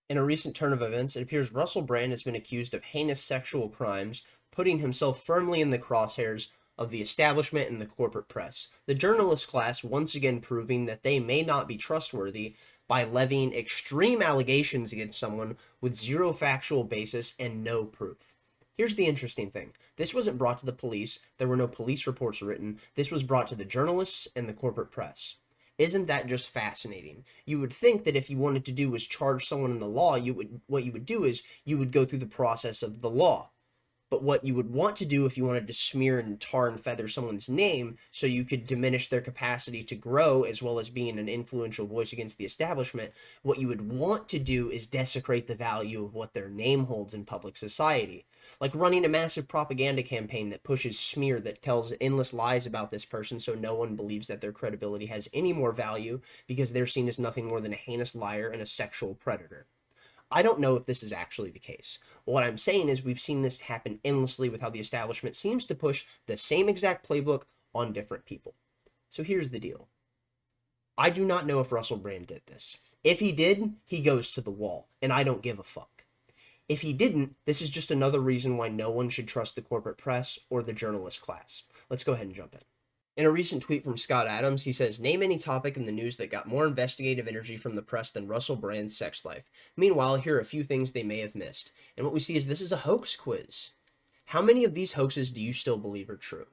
In a recent turn of events, it appears Russell Brand has been accused of heinous sexual crimes, putting himself firmly in the crosshairs of the establishment and the corporate press. The journalist class once again proving that they may not be trustworthy by levying extreme allegations against someone with zero factual basis and no proof. Here's the interesting thing. This wasn't brought to the police. There were no police reports written. This was brought to the journalists and the corporate press. Isn't that just fascinating? You would think that if you wanted to do was charge someone in the law, what you would do is you would go through the process of the law. But what you would want to do if you wanted to smear and tar and feather someone's name so you could diminish their capacity to grow as well as being an influential voice against the establishment, what you would want to do is desecrate the value of what their name holds in public society. Like running a massive propaganda campaign that pushes smear, that tells endless lies about this person so no one believes that their credibility has any more value because they're seen as nothing more than a heinous liar and a sexual predator. I don't know if this is actually the case. What I'm saying is we've seen this happen endlessly with how the establishment seems to push the same exact playbook on different people. So here's the deal. I do not know if Russell Brand did this. If he did, he goes to the wall, and I don't give a fuck. If he didn't, this is just another reason why no one should trust the corporate press or the journalist class. Let's go ahead and jump in. In a recent tweet from Scott Adams, he says, "Name any topic in the news that got more investigative energy from the press than Russell Brand's sex life. Meanwhile, here are a few things they may have missed." And what we see is this is a hoax quiz. How many of these hoaxes do you still believe are true?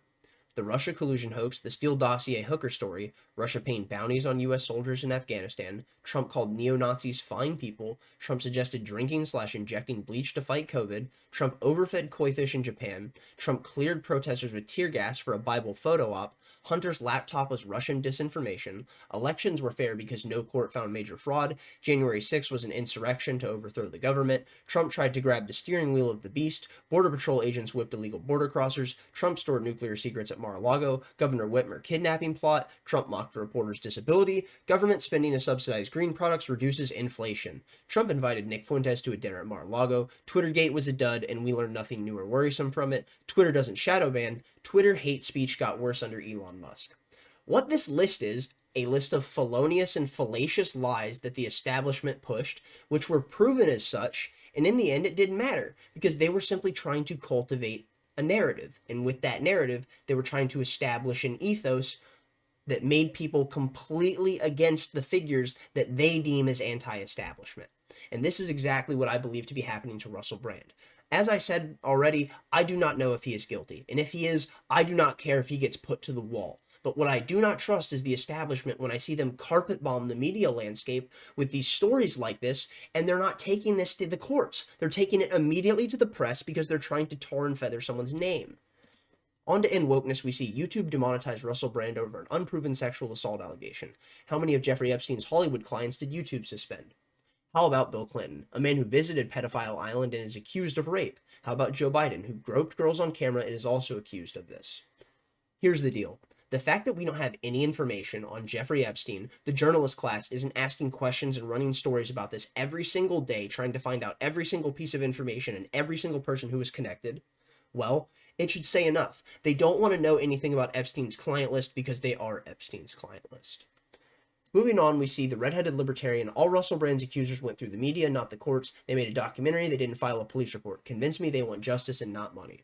The Russia collusion hoax, the Steele dossier hooker story, Russia paying bounties on U.S. soldiers in Afghanistan, Trump called neo-Nazis fine people, Trump suggested drinking/injecting bleach to fight COVID, Trump overfed koi fish in Japan, Trump cleared protesters with tear gas for a Bible photo op, Hunter's laptop was Russian disinformation, elections were fair because no court found major fraud, January 6th was an insurrection to overthrow the government, Trump tried to grab the steering wheel of the beast, Border Patrol agents whipped illegal border crossers, Trump stored nuclear secrets at Mar-a-Lago, Governor Whitmer kidnapping plot, Trump mocked a reporter's disability, government spending to subsidize green products reduces inflation, Trump invited Nick Fuentes to a dinner at Mar-a-Lago, Twittergate was a dud and we learned nothing new or worrisome from it, Twitter doesn't shadow ban, Twitter hate speech got worse under Elon Musk. What this list is, a list of felonious and fallacious lies that the establishment pushed, which were proven as such, and in the end it didn't matter, because they were simply trying to cultivate a narrative, and with that narrative, they were trying to establish an ethos that made people completely against the figures that they deem as anti-establishment. And this is exactly what I believe to be happening to Russell Brand. As I said already, I do not know if he is guilty. And if he is, I do not care if he gets put to the wall. But what I do not trust is the establishment when I see them carpet bomb the media landscape with these stories like this, and they're not taking this to the courts. They're taking it immediately to the press because they're trying to tar and feather someone's name. On to end wokeness, we see YouTube demonetize Russell Brand over an unproven sexual assault allegation. How many of Jeffrey Epstein's Hollywood clients did YouTube suspend? How about Bill Clinton, a man who visited Pedophile Island and is accused of rape? How about Joe Biden, who groped girls on camera and is also accused of this? Here's the deal. The fact that we don't have any information on Jeffrey Epstein, the journalist class isn't asking questions and running stories about this every single day, trying to find out every single piece of information and every single person who is connected, well, it should say enough. They don't want to know anything about Epstein's client list because they are Epstein's client list. Moving on, we see the redheaded libertarian. All Russell Brand's accusers went through the media, not the courts. They made a documentary. They didn't file a police report. Convince me they want justice and not money.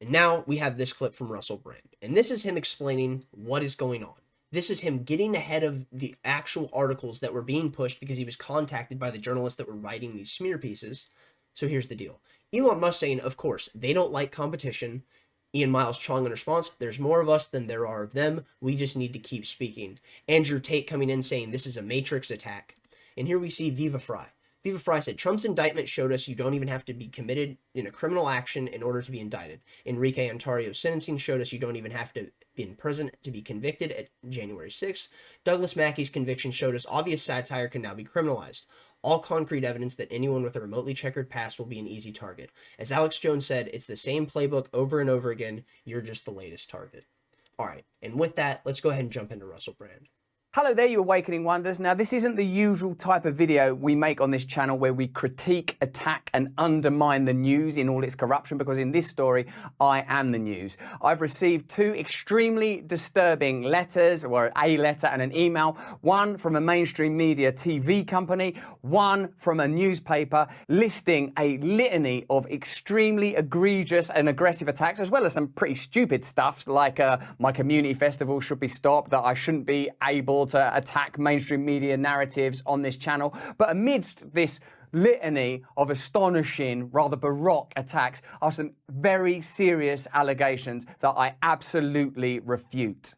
And now we have this clip from Russell Brand. And this is him explaining what is going on. This is him getting ahead of the actual articles that were being pushed because he was contacted by the journalists that were writing these smear pieces. So here's the deal. Elon Musk saying, of course, they don't like competition. Ian Miles Chong in response, there's more of us than there are of them. We just need to keep speaking. Andrew Tate coming in saying this is a matrix attack. And here we see Viva Fry. Viva Fry said, Trump's indictment showed us you don't even have to be committed in a criminal action in order to be indicted. Enrique Ontario's sentencing showed us you don't even have to be in prison to be convicted at January 6th. Douglas Mackey's conviction showed us obvious satire can now be criminalized. All concrete evidence that anyone with a remotely checkered past will be an easy target. As Alex Jones said, it's the same playbook over and over again. You're just the latest target. All right, and with that, let's go ahead and jump into Russell Brand. Hello there, you Awakening Wonders. Now, this isn't the usual type of video we make on this channel where we critique, attack, and undermine the news in all its corruption, because in this story, I am the news. I've received two extremely disturbing letters, or a letter and an email, one from a mainstream media TV company, one from a newspaper, listing a litany of extremely egregious and aggressive attacks, as well as some pretty stupid stuff, like my community festival should be stopped, that I shouldn't be able to attack mainstream media narratives on this channel. But amidst this litany of astonishing, rather baroque attacks are some very serious allegations that I absolutely refute.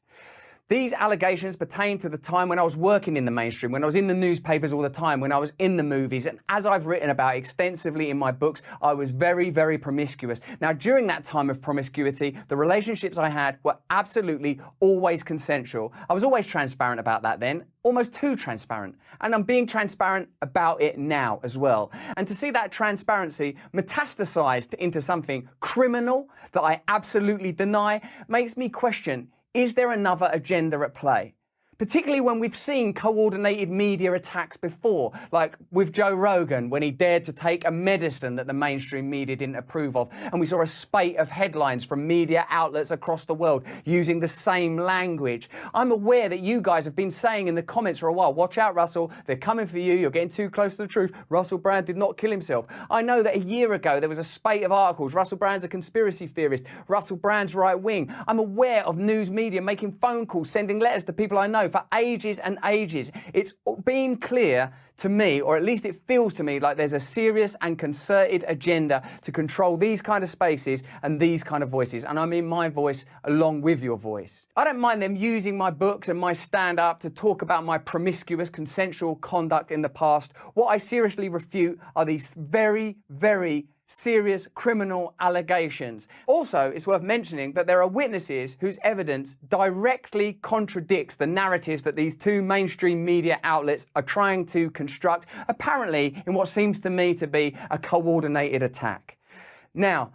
These allegations pertain to the time when I was working in the mainstream, when I was in the newspapers all the time, when I was in the movies, and as I've written about extensively in my books, I was very, very promiscuous. Now, during that time of promiscuity, the relationships I had were absolutely always consensual. I was always transparent about that then, almost too transparent. And I'm being transparent about it now as well. And to see that transparency metastasized into something criminal that I absolutely deny makes me question, is there another agenda at play? Particularly when we've seen coordinated media attacks before, like with Joe Rogan when he dared to take a medicine that the mainstream media didn't approve of. And we saw a spate of headlines from media outlets across the world using the same language. I'm aware that you guys have been saying in the comments for a while, watch out, Russell, they're coming for you, you're getting too close to the truth. Russell Brand did not kill himself. I know that a year ago there was a spate of articles, Russell Brand's a conspiracy theorist, Russell Brand's right wing. I'm aware of news media making phone calls, sending letters to people I know for ages and ages. It's been clear to me, or at least it feels to me, like there's a serious and concerted agenda to control these kind of spaces and these kind of voices. And I mean my voice along with your voice. I don't mind them using my books and my stand-up to talk about my promiscuous consensual conduct in the past. What I seriously refute are these very, very serious criminal allegations. Also, it's worth mentioning that there are witnesses whose evidence directly contradicts the narratives that these two mainstream media outlets are trying to construct, apparently in what seems to me to be a coordinated attack. Now,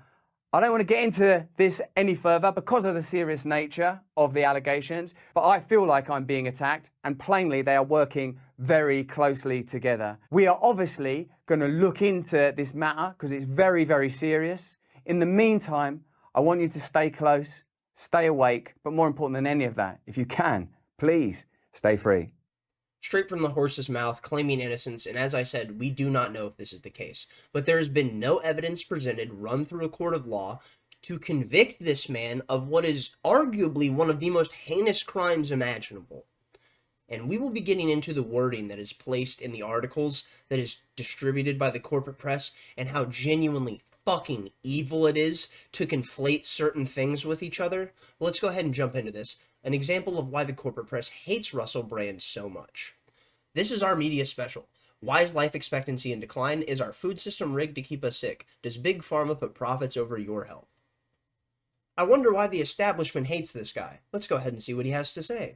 I don't want to get into this any further because of the serious nature of the allegations, but I feel like I'm being attacked, and plainly they are working very closely together. We are obviously going to look into this matter because it's very, very serious. In the meantime, I want you to stay close, stay awake, but more important than any of that, if you can, please stay free. Straight from the horse's mouth, claiming innocence, and as I said, we do not know if this is the case. But there has been no evidence presented, run through a court of law, to convict this man of what is arguably one of the most heinous crimes imaginable. And we will be getting into the wording that is placed in the articles that is distributed by the corporate press, and how genuinely fucking evil it is to conflate certain things with each other. Let's go ahead and jump into this. An example of why the corporate press hates Russell Brand so much. This is our media special. Why is life expectancy in decline? Is our food system rigged to keep us sick? Does Big Pharma put profits over your health? I wonder why the establishment hates this guy. Let's go ahead and see what he has to say.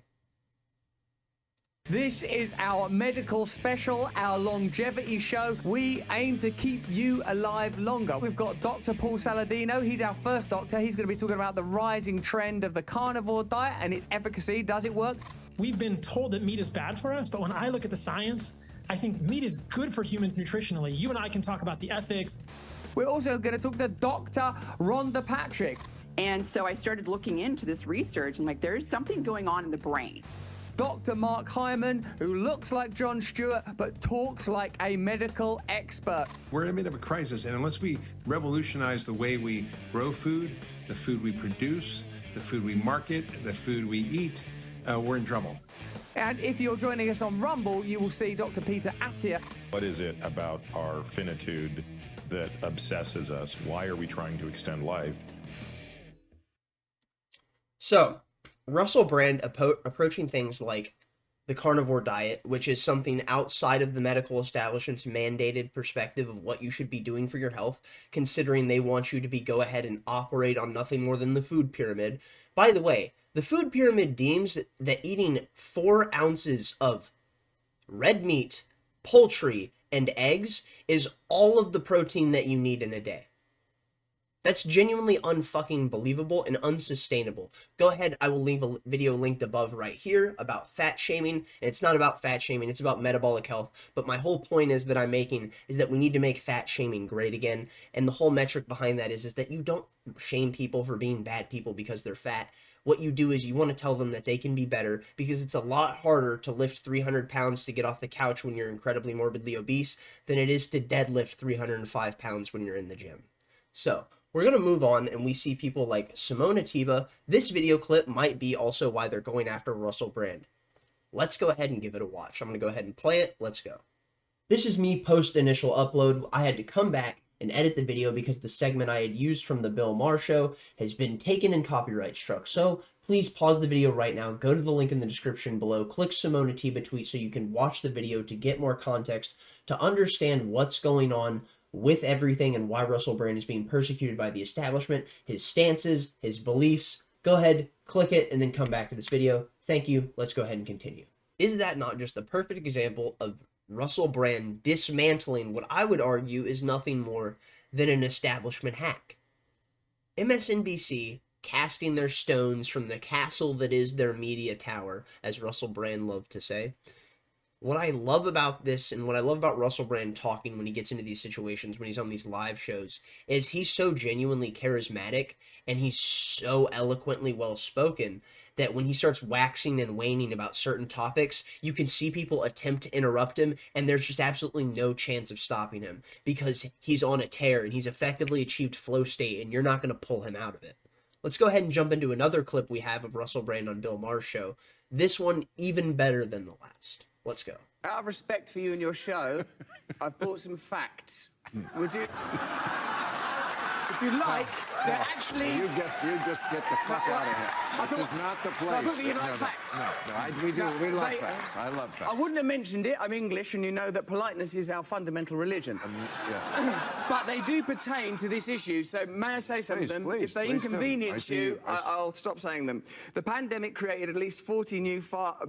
This is our medical special, our longevity show. We aim to keep you alive longer. We've got Dr. Paul Saladino. He's our first doctor. He's going to be talking about the rising trend of the carnivore diet and its efficacy. Does it work? We've been told that meat is bad for us, but when I look at the science, I think meat is good for humans nutritionally. You and I can talk about the ethics. We're also going to talk to Dr. Rhonda Patrick. And so I started looking into this research, and like there's something going on in the brain. Dr. Mark Hyman, who looks like Jon Stewart, but talks like a medical expert. We're in a bit of a crisis, and unless we revolutionize the way we grow food, the food we produce, the food we market, the food we eat, we're in trouble. And if you're joining us on Rumble, you will see Dr. Peter Attia. What is it about our finitude that obsesses us? Why are we trying to extend life? So, Russell Brand approaching things like the carnivore diet, which is something outside of the medical establishment's mandated perspective of what you should be doing for your health, considering they want you to go ahead and operate on nothing more than the food pyramid. By the way, the food pyramid deems that eating 4 ounces of red meat, poultry, and eggs is all of the protein that you need in a day. That's genuinely unfucking believable and unsustainable. Go ahead, I will leave a video linked above right here about fat shaming. And it's not about fat shaming, it's about metabolic health. But my whole point is that I'm making is that we need to make fat shaming great again. And the whole metric behind that is that you don't shame people for being bad people because they're fat. What you do is you want to tell them that they can be better, because it's a lot harder to lift 300 pounds to get off the couch when you're incredibly morbidly obese than it is to deadlift 305 pounds when you're in the gym. So we're going to move on, and we see people like Simone Atiba. This video clip might be also why they're going after Russell Brand. Let's go ahead and give it a watch. I'm going to go ahead and play it. Let's go. This is me post initial upload. I had to come back and edit the video because the segment I had used from the Bill Maher show has been taken and copyright struck. So please pause the video right now, go to the link in the description below, click Simone Atiba tweet so you can watch the video to get more context, to understand what's going on with everything and why Russell Brand is being persecuted by the establishment, his stances, his beliefs. Go ahead, click it, and then come back to this video. Thank you. Let's go ahead and continue. Is that not just the perfect example of Russell Brand dismantling what I would argue is nothing more than an establishment hack? MSNBC casting their stones from the castle that is their media tower, as Russell Brand loved to say. What I love about this, and what I love about Russell Brand talking when he gets into these situations, when he's on these live shows, is he's so genuinely charismatic and he's so eloquently well-spoken that when he starts waxing and waning about certain topics, you can see people attempt to interrupt him, and there's just absolutely no chance of stopping him because he's on a tear and he's effectively achieved flow state, and you're not going to pull him out of it. Let's go ahead and jump into another clip we have of Russell Brand on Bill Maher's show. This one even better than the last. Let's go. Out of respect for you and your show, I've brought some facts. Would you... If you like, they're actually... You just get the fuck out of here. This is not the place. I thought you like facts. We love facts. I love facts. I wouldn't have mentioned it. I'm English, and you know that politeness is our fundamental religion. Yeah. But they do pertain to this issue, so may I say some of them? Please, if they please inconvenience do. you, I'll stop saying them. The pandemic created at least 40 new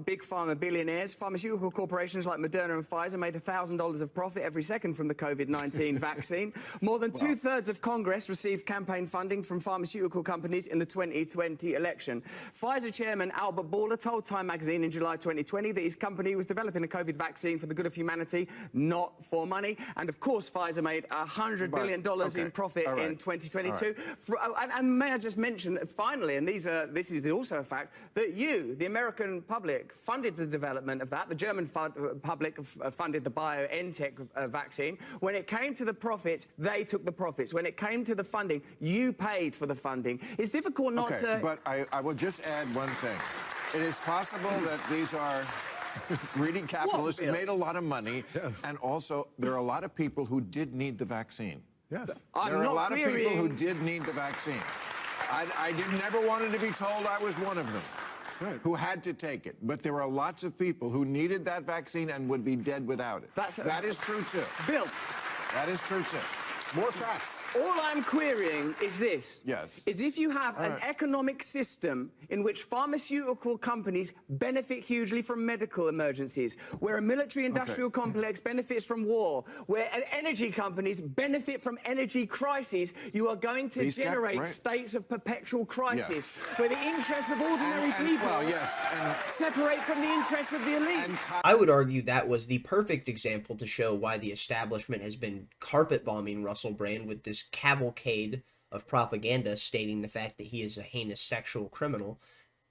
big pharma billionaires. Pharmaceutical corporations like Moderna and Pfizer made $1,000 of profit every second from the COVID-19 vaccine. More than two-thirds of Congress received campaign funding from pharmaceutical companies in the 2020 election. Pfizer chairman Albert Bourla told Time magazine in July 2020 that his company was developing a COVID vaccine for the good of humanity, not for money. And of course, Pfizer made $100 billion in profit in 2022. And may I just mention, finally, and this is also a fact, that you, the American public, funded the development of that. The German public funded the BioNTech vaccine. When it came to the profits, they took the profits. When it came to the funding, you paid for the funding. It's difficult not to... But I will just add one thing. It is possible that these are greedy capitalists who made a lot of money, and also there are a lot of people who did need the vaccine. Yes. There are a lot of people who did need the vaccine. I never wanted to be told I was one of them. Right. Who had to take it. But there are lots of people who needed that vaccine and would be dead without it. That is true, too. Bill. That is true, too. More facts. All I'm querying is this. Yes. Is if you have an economic system in which pharmaceutical companies benefit hugely from medical emergencies, where a military-industrial complex benefits from war, where energy companies benefit from energy crises, you are going to generate states of perpetual crisis, where the interests of ordinary people separate from the interests of the elite. I would argue that was the perfect example to show why the establishment has been carpet bombing Russell Brand with this cavalcade of propaganda stating the fact that he is a heinous sexual criminal.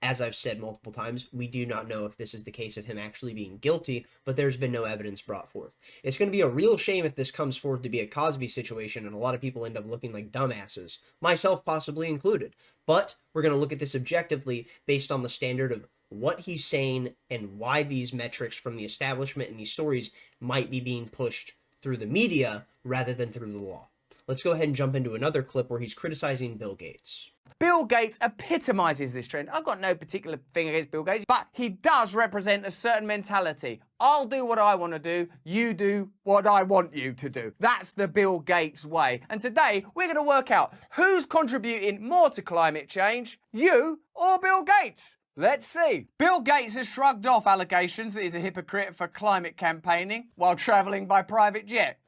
As I've said multiple times, we do not know if this is the case of him actually being guilty, but there's been no evidence brought forth. It's going to be a real shame if this comes forward to be a Cosby situation and a lot of people end up looking like dumbasses, myself possibly included. But we're going to look at this objectively based on the standard of what he's saying and why these metrics from the establishment and these stories might be being pushed through the media rather than through the law. Let's go ahead and jump into another clip where he's criticizing Bill Gates. Bill Gates epitomizes this trend. I've got no particular thing against Bill Gates, but he does represent a certain mentality. I'll do what I want to do, you do what I want you to do. That's the Bill Gates way. And today, we're going to work out who's contributing more to climate change, you or Bill Gates. Let's see. Bill Gates has shrugged off allegations that he's a hypocrite for climate campaigning while travelling by private jet.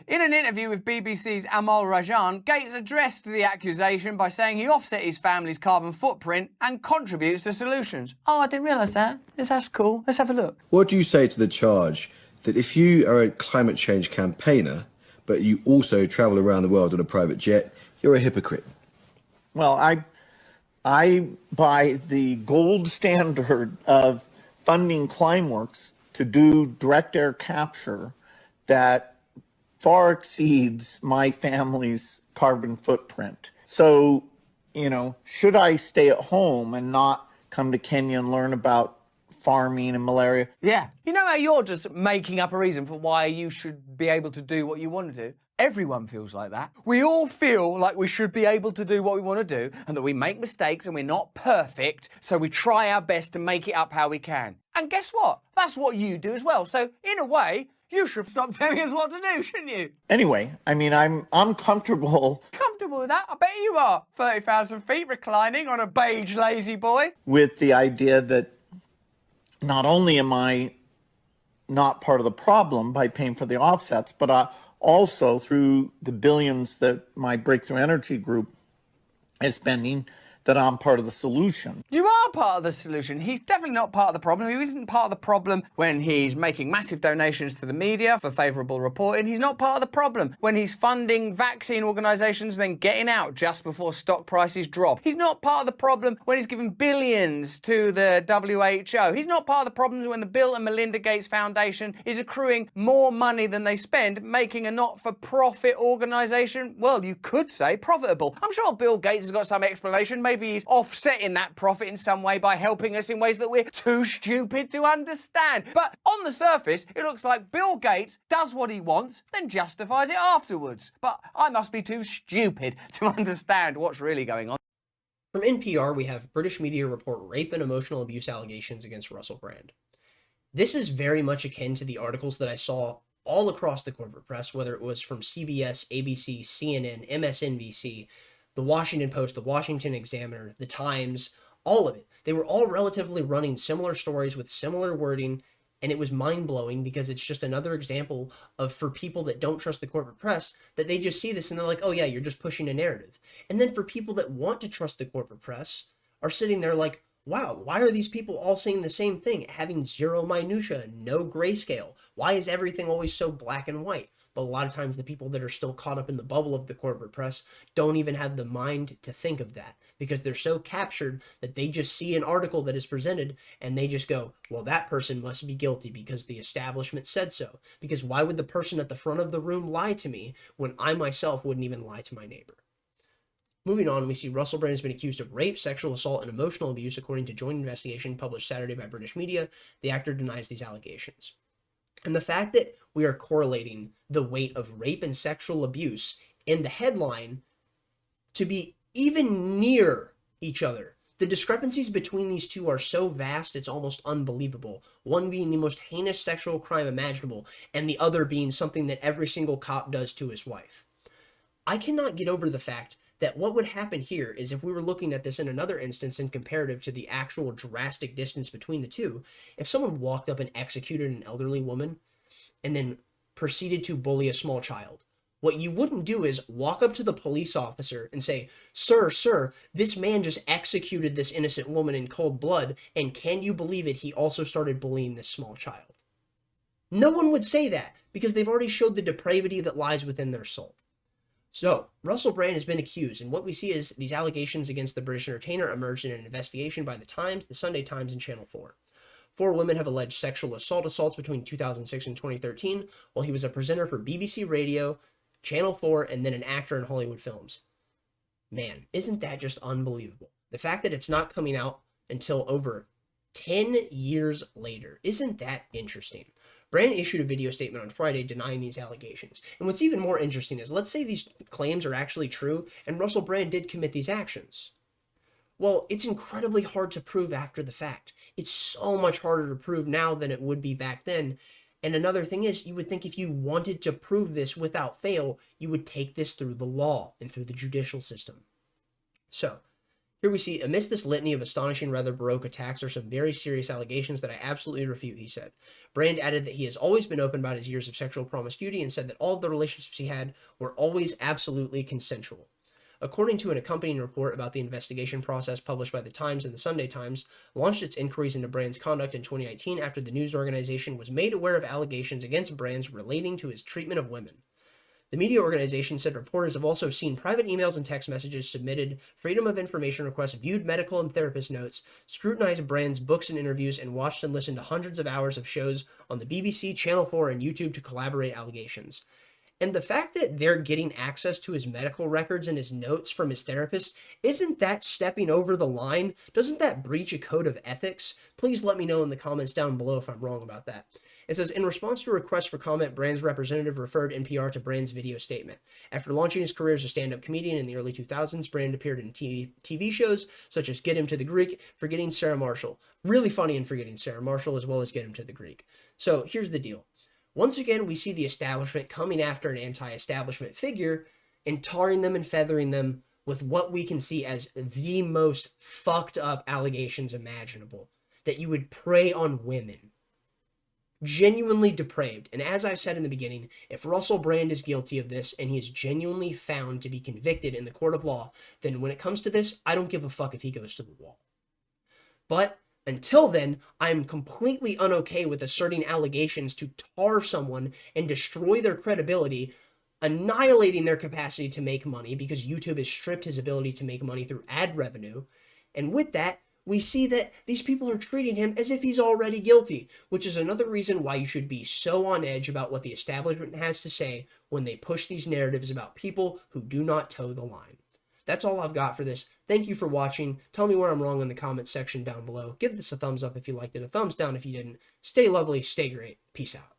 In an interview with BBC's Amal Rajan, Gates addressed the accusation by saying he offset his family's carbon footprint and contributes to solutions. Oh, I didn't realise that. That's cool. Let's have a look. What do you say to the charge that if you are a climate change campaigner, but you also travel around the world on a private jet, you're a hypocrite? Well, I by the gold standard of funding Climeworks to do direct air capture that far exceeds my family's carbon footprint. So, should I stay at home and not come to Kenya and learn about farming and malaria? Yeah. You know how you're just making up a reason for why you should be able to do what you want to do? Everyone feels like that. We all feel like we should be able to do what we want to do and that we make mistakes and we're not perfect, so we try our best to make it up how we can. And guess what? That's what you do as well. So, in a way, you should stop telling us what to do, shouldn't you? Anyway, I'm comfortable. Comfortable with that? I bet you are. 30,000 feet reclining on a beige lazy boy. With the idea that not only am I not part of the problem by paying for the offsets, but also through the billions that my Breakthrough Energy group is spending, that I'm part of the solution. You are part of the solution. He's definitely not part of the problem. He isn't part of the problem when he's making massive donations to the media for favourable reporting. He's not part of the problem when he's funding vaccine organisations then getting out just before stock prices drop. He's not part of the problem when he's giving billions to the WHO. He's not part of the problem when the Bill and Melinda Gates Foundation is accruing more money than they spend, making a not-for-profit organisation, well, you could say profitable. I'm sure Bill Gates has got some explanation. Maybe he's offsetting that profit in some way by helping us in ways that we're too stupid to understand. But on the surface, it looks like Bill Gates does what he wants, then justifies it afterwards. But I must be too stupid to understand what's really going on. From NPR, we have British media report rape and emotional abuse allegations against Russell Brand. This is very much akin to the articles that I saw all across the corporate press, whether it was from CBS, ABC, CNN, MSNBC, the Washington Post, the Washington Examiner, the Times, all of it. They were all relatively running similar stories with similar wording, and it was mind-blowing because it's just another example of, for people that don't trust the corporate press, that they just see this and they're like, oh yeah, you're just pushing a narrative. And then for people that want to trust the corporate press are sitting there like, wow, why are these people all saying the same thing, having zero minutia, no grayscale? Why is everything always so black and white? But a lot of times the people that are still caught up in the bubble of the corporate press don't even have the mind to think of that because they're so captured that they just see an article that is presented and they just go, well, that person must be guilty because the establishment said so. Because why would the person at the front of the room lie to me when I myself wouldn't even lie to my neighbor? Moving on, we see Russell Brand has been accused of rape, sexual assault, and emotional abuse according to joint investigation published Saturday by British media. The actor denies these allegations. And the fact that we are correlating the weight of rape and sexual abuse in the headline to be even near each other. The discrepancies between these two are so vast, it's almost unbelievable. One being the most heinous sexual crime imaginable, and the other being something that every single cop does to his wife. I cannot get over the fact that what would happen here is if we were looking at this in another instance and comparative to the actual drastic distance between the two, if someone walked up and executed an elderly woman and then proceeded to bully a small child, what you wouldn't do is walk up to the police officer and say, sir, this man just executed this innocent woman in cold blood, and can you believe it, he also started bullying this small child. No one would say that because they've already showed the depravity that lies within their soul. So, Russell Brand has been accused, and what we see is these allegations against the British entertainer emerged in an investigation by The Times, The Sunday Times, and Channel 4. 4 women have alleged sexual assaults between 2006 and 2013, while he was a presenter for BBC Radio, Channel 4, and then an actor in Hollywood films. Man, isn't that just unbelievable? The fact that it's not coming out until over 10 years later, isn't that interesting? Brand issued a video statement on Friday denying these allegations. And what's even more interesting is, let's say these claims are actually true and Russell Brand did commit these actions. Well, it's incredibly hard to prove after the fact. It's so much harder to prove now than it would be back then. And another thing is, you would think if you wanted to prove this without fail, you would take this through the law and through the judicial system. So, Here we see, amidst this litany of astonishing, rather baroque attacks are some very serious allegations that I absolutely refute, he said. Brand added that he has always been open about his years of sexual promiscuity and said that all of the relationships he had were always absolutely consensual. According to an accompanying report about the investigation process published by The Times and The Sunday Times, launched its inquiries into Brand's conduct in 2019 after the news organization was made aware of allegations against Brand relating to his treatment of women. The media organization said reporters have also seen private emails and text messages, submitted Freedom of Information requests, viewed medical and therapist notes, scrutinized Brand's books and interviews, and watched and listened to hundreds of hours of shows on the BBC, Channel 4, and YouTube to corroborate allegations. And the fact that they're getting access to his medical records and his notes from his therapist, isn't that stepping over the line? Doesn't that breach a code of ethics? Please let me know in the comments down below if I'm wrong about that. It says, in response to a request for comment, Brand's representative referred NPR to Brand's video statement. After launching his career as a stand-up comedian in the early 2000s, Brand appeared in TV shows such as Get Him to the Greek, Forgetting Sarah Marshall. Really funny in Forgetting Sarah Marshall, as well as Get Him to the Greek. So here's the deal. Once again, we see the establishment coming after an anti-establishment figure and tarring them and feathering them with what we can see as the most fucked up allegations imaginable. That you would prey on women. Genuinely depraved. And as I've said in the beginning, if Russell Brand is guilty of this and he is genuinely found to be convicted in the court of law, then when it comes to this, I don't give a fuck if he goes to the wall. But until then, I'm completely unokay with asserting allegations to tar someone and destroy their credibility, annihilating their capacity to make money because YouTube has stripped his ability to make money through ad revenue. And with that, we see that these people are treating him as if he's already guilty, which is another reason why you should be so on edge about what the establishment has to say when they push these narratives about people who do not toe the line. That's all I've got for this. Thank you for watching. Tell me where I'm wrong in the comments section down below. Give this a thumbs up if you liked it, a thumbs down if you didn't. Stay lovely, stay great. Peace out.